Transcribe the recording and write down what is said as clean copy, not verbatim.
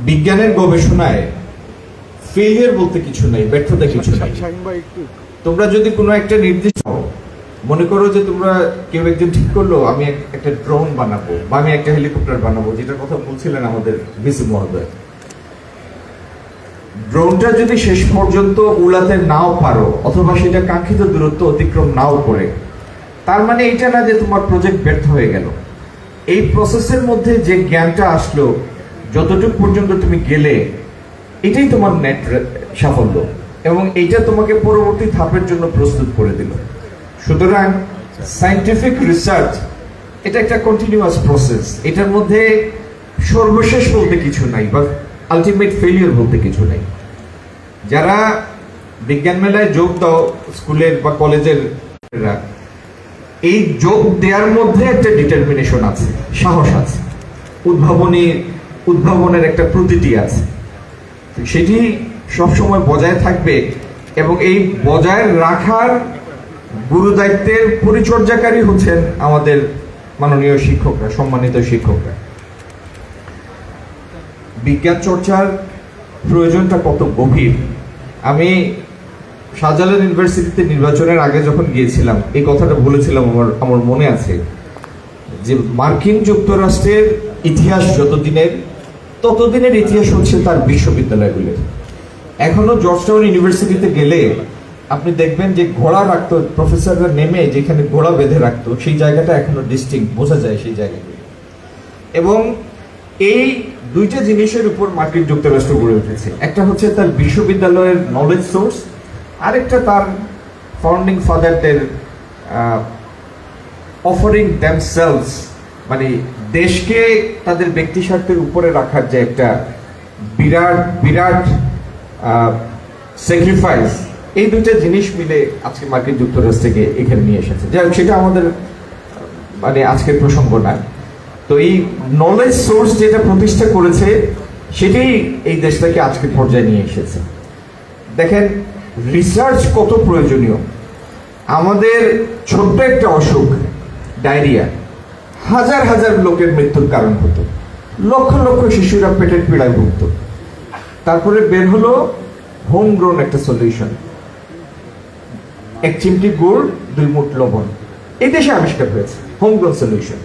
বিজ্ঞানের গবেষণায় ফেলিয়ার বলতে কিছু নাই, ব্যর্থতা কিছু নাই। তোমরা যদি কোনো একটা নির্দিষ্ট মনে করো যে তোমরা কেউ একজন ঠিক করলো আমি একটা ড্রোন বানাবো বা আমি একটা হেলিকপ্টার বানাবো, যেটার কথা বলছিলেন আমাদের ভিসি মহোদয়, ড্রোনটা যদি শেষ পর্যন্ত উড়াতে নাও পারো অথবা সেটা কাঙ্ক্ষিত দূরত্ব অতিক্রম নাও করে, তার মানে এটা না যে তোমার প্রজেক্ট ব্যর্থ হয়ে গেল। এই প্রসেসের মধ্যে যে জ্ঞানটা আসলো, যতটুকু পর্যন্ত তুমি গেলে, এটাই তোমার নেট সাফল্য এবং এইটা তোমাকে পরবর্তী ধাপের জন্য প্রস্তুত করে দিল। সুতরাং সায়েন্টিফিক রিসার্চ এটা একটা কন্টিনিউয়াস প্রসেস, এটার মধ্যে সর্বশেষ বলতে কিছু নাই বা আলটিমেট ফেলিয়ার বলতে কিছু নাই। যারা বিজ্ঞান মেলায় যোগ দাও স্কুলের বা কলেজের, এই যোগ দেওয়ার মধ্যে একটা ডিটারমিনেশন আছে, সাহস আছে, উদ্ভাবনের একটা প্রতীতি আছে, সেটি সবসময় বজায় থাকবে এবং এই বজায় রাখার গুরু দায়িত্বের পরিচর্যাকারী হচ্ছেন আমাদের মাননীয় শিক্ষকরা, সম্মানিত শিক্ষকরা। বিজ্ঞান চর্চার প্রয়োজনটা কত গভীর। আমি শাহজালাল ইউনিভার্সিটিতে নির্বাচনের আগে যখন গিয়েছিলাম এই কথাটা বলেছিলাম, আমার মনে আছে যে মার্কিন যুক্তরাষ্ট্রের ইতিহাস যতদিনের, ততদিনের ইতিহাস হচ্ছে তার বিশ্ববিদ্যালয়গুলির। এখনো জর্জটাউন ইউনিভার্সিটিতে গেলে আপনি দেখবেন যে ঘোড়া রাখতো, প্রফেসররা নেমে যেখানে ঘোড়া বেঁধে রাখতো সেই জায়গাটা এখনো ডিস্টিংক্ট বোঝা যায় সেই জায়গাগুলি। এবং এই দুইটা জিনিসের উপর মার্কিন যুক্তরাষ্ট্র গড়ে উঠেছে, একটা হচ্ছে তার বিশ্ববিদ্যালয়ের নলেজ সোর্স, আরেকটা তার ফাউন্ডিং ফাদারদের অফারিং দেমসেলভস, মানে দেশকে তাদের ব্যক্তি স্বার্থের উপরে রাখার যে একটা বিরাট বিরাট স্যাক্রিফাইস, এই দুইটা জিনিস মিলে আজকে মার্কিন যুক্তরাষ্ট্রকে এখানে নিয়ে এসেছে। যাই হোক, সেটা আমাদের মানে আজকের প্রসঙ্গ না। তো এই নলেজ সোর্স যেটা প্রতিষ্ঠা করেছে সেটাই এই দেশটাকে আজকের পর্যায়ে নিয়ে এসেছে। দেখেন রিসার্চ কত প্রয়োজনীয়। আমাদের ছোট্ট একটা অসুখ ডায়রিয়া হাজার হাজার লোকের মৃত্যুর কারণ হতো, লক্ষ লক্ষ শিশুরা পেটের পীড়ায় ভুগত। তারপরে বের হলো হোম গ্রোন একটা সলিউশন, এক চিমটি গুড় 2 মুঠ লবণ, এই দেশে আবিষ্কার হয়েছে হোম গ্রোন সলিউশন।